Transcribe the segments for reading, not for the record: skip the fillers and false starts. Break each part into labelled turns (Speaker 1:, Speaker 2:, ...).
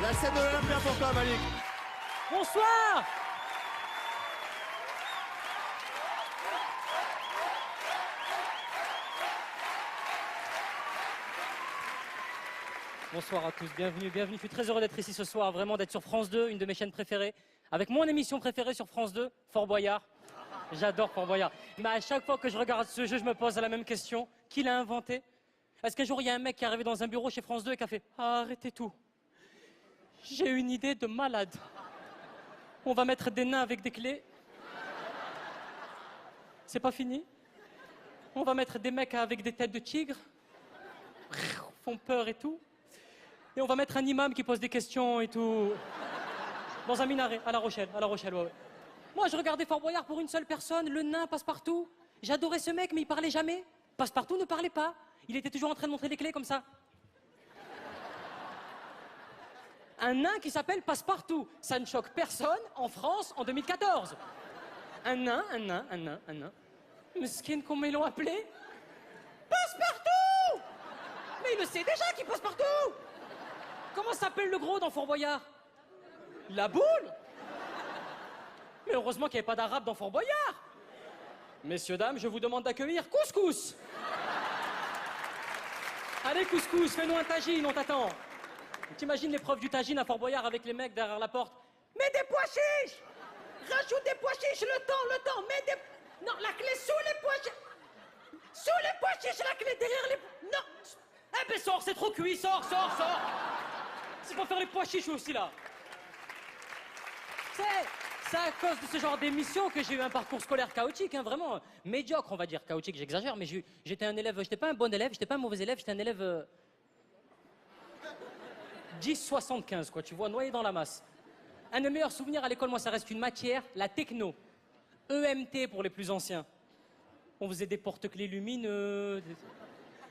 Speaker 1: La scène de l'Olympia pour toi, Malik.
Speaker 2: Bonsoir. Bonsoir à tous, bienvenue. Je suis très heureux d'être ici ce soir, vraiment d'être sur France 2, une de mes chaînes préférées, avec mon émission préférée sur France 2, Fort Boyard. J'adore Fort Boyard. Mais à chaque fois que je regarde ce jeu, je me pose la même question. Qui l'a inventé? Est-ce qu'un jour, il y a un mec qui est arrivé dans un bureau chez France 2 et qui a fait « Arrêtez tout. J'ai une idée de malade. On va mettre des nains avec des clés. C'est pas fini. On va mettre des mecs avec des têtes de tigre. Font peur et tout. Et on va mettre un imam qui pose des questions et tout. Dans un minaret, à La Rochelle, ouais. Moi, je regardais Fort Boyard pour une seule personne, le nain Passepartout. J'adorais ce mec, mais il parlait jamais. Passepartout ne parlait pas. Il était toujours en train de montrer des clés comme ça. Un nain qui s'appelle Passepartout. Ça ne choque personne en France en 2014. Un nain. Mesquine, comment ils l'ont appelé? Passepartout! Mais il le sait déjà qu'il passe partout! Comment s'appelle le gros dans Fort Boyard? La boule? Mais heureusement qu'il n'y avait pas d'arabe dans Fort Boyard! Messieurs, dames, je vous demande d'accueillir Couscous! Allez, Couscous, fais-nous un tagine, on t'attend! T'imagines l'épreuve du tagine à Fort Boyard avec les mecs derrière la porte? Mets des pois chiches! Rajoute des pois chiches, le temps, mets des... Non, la clé sous les pois chiches! Sous les pois chiches, la clé derrière les... Non! Eh ben sors, c'est trop cuit, sors! C'est pour faire les pois chiches aussi, là! C'est à cause de ce genre d'émission que j'ai eu un parcours scolaire chaotique, hein, vraiment médiocre, on va dire. Chaotique, j'exagère, mais j'étais un élève... J'étais pas un bon élève, j'étais pas un mauvais élève, j'étais un élève... 10,75, quoi, tu vois, noyé dans la masse. Un de mes meilleurs souvenirs à l'école, moi, ça reste une matière, la techno. EMT pour les plus anciens. On faisait des porte-clés lumineux,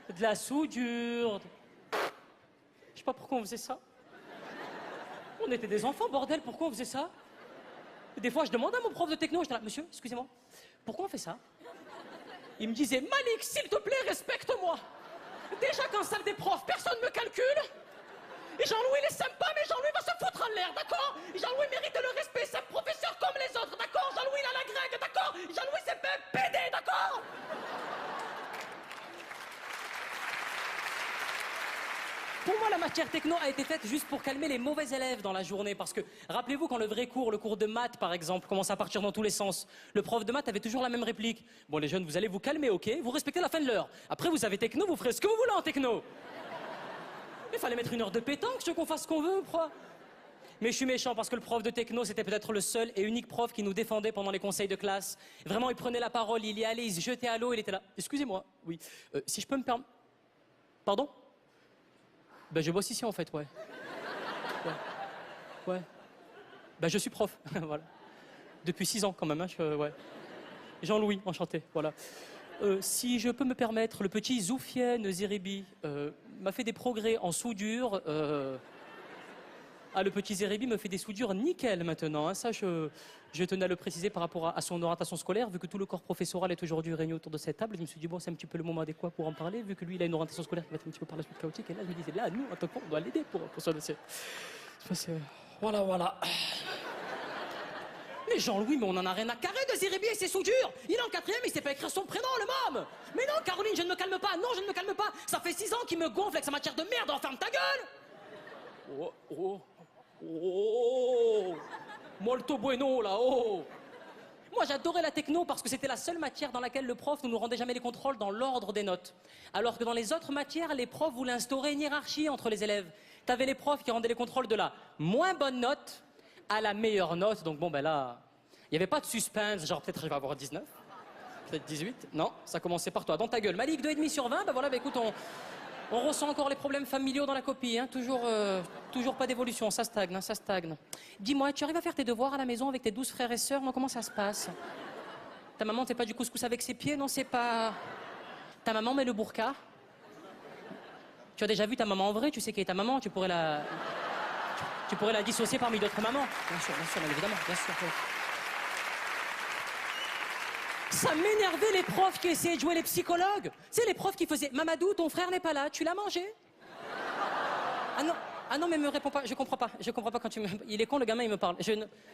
Speaker 2: de la soudure. Je sais pas pourquoi on faisait ça. On était des enfants, bordel, pourquoi on faisait ça? Des fois, je demandais à mon prof de techno, j'étais là, monsieur, excusez-moi, pourquoi on fait ça? Il me disait, Malik, s'il te plaît, respecte-moi. Déjà qu'en salle des profs, personne me calcule. Et Jean-Louis, il est sympa, mais Jean-Louis va se foutre en l'air, d'accord? Jean-Louis mérite le respect, c'est un professeur comme les autres, d'accord? Jean-Louis, il a la grecque, d'accord? Jean-Louis, c'est pas un PD, d'accord? Pour moi, la matière techno a été faite juste pour calmer les mauvais élèves dans la journée. Parce que, rappelez-vous, quand le vrai cours, le cours de maths, par exemple, commence à partir dans tous les sens, le prof de maths avait toujours la même réplique. Bon, les jeunes, vous allez vous calmer, ok? Vous respectez la fin de l'heure. Après, vous avez techno, vous ferez ce que vous voulez en techno. Il fallait mettre une heure de pétanque, je veux qu'on fasse ce qu'on veut, quoi. Mais je suis méchant parce que le prof de techno, c'était peut-être le seul et unique prof qui nous défendait pendant les conseils de classe. Vraiment, il prenait la parole, il y allait, il se jetait à l'eau, il était là. Excusez-moi, oui. Si je peux me permettre... Pardon? Ben, je bosse ici, en fait, ouais. Ouais. Ben, je suis prof, voilà. Depuis 6 ans, quand même, hein, ouais. Jean-Louis, enchanté, voilà. Si je peux me permettre, le petit Zoufiane Zeribi m'a fait des progrès en soudure. Le petit Zeribi me fait des soudures nickel maintenant. Hein. Ça, je tenais à le préciser par rapport à son orientation scolaire. Vu que tout le corps professoral est aujourd'hui réuni autour de cette table, je me suis dit, bon, c'est un petit peu le moment adéquat pour en parler, vu que lui, il a une orientation scolaire qui va être un petit peu par la suite chaotique. Et là, je me disais, là, nous, en tant que on doit l'aider pour ce dossier. Voilà. Mais Jean-Louis, mais on en a rien à carrer de Zeribi et ses soudures. Il est en 4e, il sait pas écrire son prénom, le môme. Mais non, Caroline, je ne me calme pas. Non, je ne me calme pas. Ça fait 6 ans qu'il me gonfle avec sa matière de merde. Ferme ta gueule. Oh. Molto bueno, là, oh. Moi, j'adorais la techno parce que c'était la seule matière dans laquelle le prof ne nous rendait jamais les contrôles dans l'ordre des notes. Alors que dans les autres matières, les profs voulaient instaurer une hiérarchie entre les élèves. T'avais les profs qui rendaient les contrôles de la moins bonne note à la meilleure note. Donc bon, ben là, il n'y avait pas de suspense, genre peut-être je vais avoir 19, peut-être 18. Non, ça commençait par toi. Dans ta gueule. Malik, 2,5 sur 20, ben voilà, ben écoute, on ressent encore les problèmes familiaux dans la copie, hein. Toujours pas d'évolution, ça stagne, hein, ça stagne. Dis-moi, tu arrives à faire tes devoirs à la maison avec tes 12 frères et sœurs? Non, comment ça se passe? Ta maman, t'es pas du couscous avec ses pieds? Non, c'est pas... Ta maman met le burqa? Tu as déjà vu ta maman en vrai? Tu sais qui est ta maman? Tu pourrais la dissocier parmi d'autres mamans. Bien sûr, bien évidemment, bien sûr. Oui. Ça m'énervait les profs qui essayaient de jouer les psychologues. C'est les profs qui faisaient « Mamadou, ton frère n'est pas là, tu l'as mangé ?» Ah non, mais me réponds pas, je comprends pas. Je comprends pas quand tu me... Il est con, le gamin, il me parle.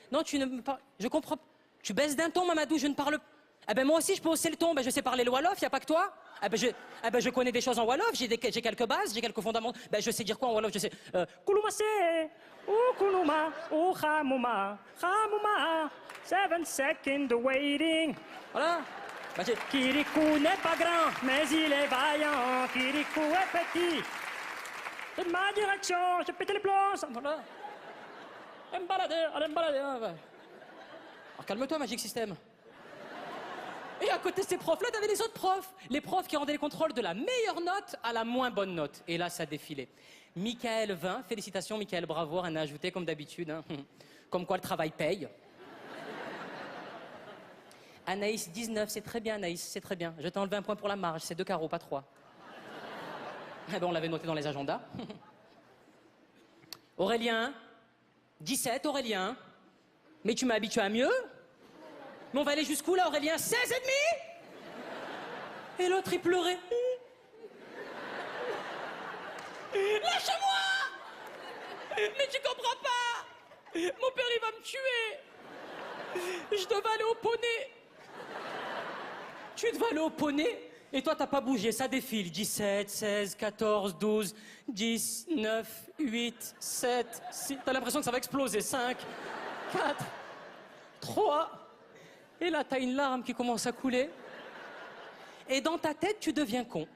Speaker 2: Non, tu ne me parles... Je comprends... Tu baisses d'un ton, Mamadou, je ne parle... Ah ben moi aussi, je peux hausser le ton. Ben je sais parler le Wolof, y a pas que toi. Ah ben je connais des choses en Wolof, j'ai quelques bases, j'ai quelques fondamentaux. Ben je sais dire quoi en Wolof, je sais... Kouloumase, ou Koulouma, ou Khamouma, Khamouma, 7 seconds waiting. Voilà. Ben, Kirikou n'est pas grand, mais il est vaillant. Kirikou est petit. C'est ma direction, j'ai pété les plombs. Voilà. Allez me balader. Alors calme-toi, Magic System. Et à côté de ces profs-là, t'avais les autres profs. Les profs qui rendaient les contrôles de la meilleure note à la moins bonne note. Et là, ça défilait. Michael 20, félicitations Michael, bravo, rien à ajouter comme d'habitude. Hein. Comme quoi le travail paye. Anaïs 19, c'est très bien Anaïs, c'est très bien. Je t'ai enlevé un point pour la marge, c'est 2 carreaux, pas 3. Eh ben on l'avait noté dans les agendas. Aurélien, 17 Aurélien. Mais tu m'as habitué à mieux. Mais on va aller jusqu'où là Aurélien? 16 et demi. Et l'autre il pleurait. Lâche-moi. Mais tu comprends pas. Mon père il va me tuer. Je devais aller au poney. Tu devais aller au poney. Et toi, t'as pas bougé, ça défile. 17, 16, 14, 12, 10, 9, 8, 7, 6... T'as l'impression que ça va exploser. 5, 4, 3... Et là, t'as une larme qui commence à couler. Et dans ta tête, tu deviens con.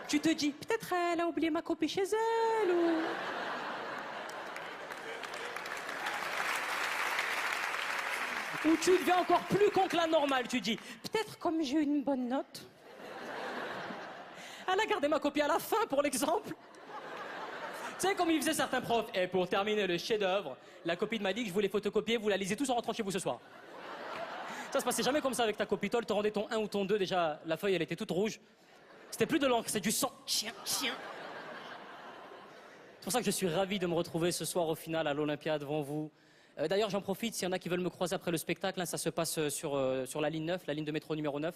Speaker 2: Tu te dis, peut-être elle a oublié ma copie chez elle, ou tu deviens encore plus con que la normale. Tu dis, peut-être comme j'ai eu une bonne note... Elle a gardé ma copie à la fin, pour l'exemple. Tu sais, comme ils faisaient certains profs. Et pour terminer le chef-d'œuvre, la copie m'a dit que je voulais photocopier, vous la lisez tous en rentrant chez vous ce soir. Ça se passait jamais comme ça avec ta copie. Toi, elle te rendait ton 1 ou ton 2, déjà, la feuille, elle était toute rouge. C'était plus de l'encre, c'est du sang. Chien. C'est pour ça que je suis ravi de me retrouver ce soir au final à l'Olympia devant vous. D'ailleurs, j'en profite, s'il y en a qui veulent me croiser après le spectacle, hein, ça se passe sur la ligne 9, la ligne de métro numéro 9.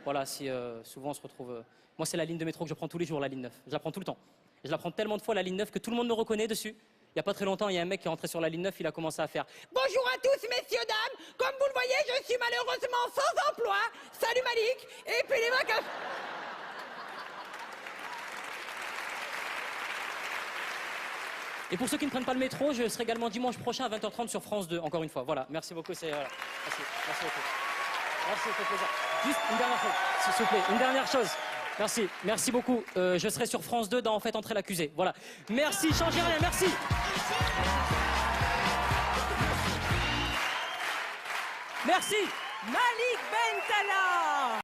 Speaker 2: Voilà, si souvent on se retrouve... Moi, c'est la ligne de métro que je prends tous les jours, la ligne 9. Je la prends tout le temps. Je la prends tellement de fois, la ligne 9, que tout le monde me reconnaît dessus. Il n'y a pas très longtemps, il y a un mec qui est rentré sur la ligne 9, il a commencé à faire « Bonjour à tous, messieurs, dames. Comme vous le voyez, je suis malheureusement sans emploi. Salut Malik. Et puis les vacances... » Et pour ceux qui ne prennent pas le métro, je serai également dimanche prochain à 20h30 sur France 2, encore une fois. Voilà, merci beaucoup. Voilà. Merci beaucoup. Merci, ça fait plaisir. Juste une dernière chose, s'il vous plaît, une dernière chose. Merci beaucoup. Je serai sur France 2 dans En fait entrer l'accusé. Voilà. Merci, changez rien, merci. Merci.
Speaker 1: Malik Bentala.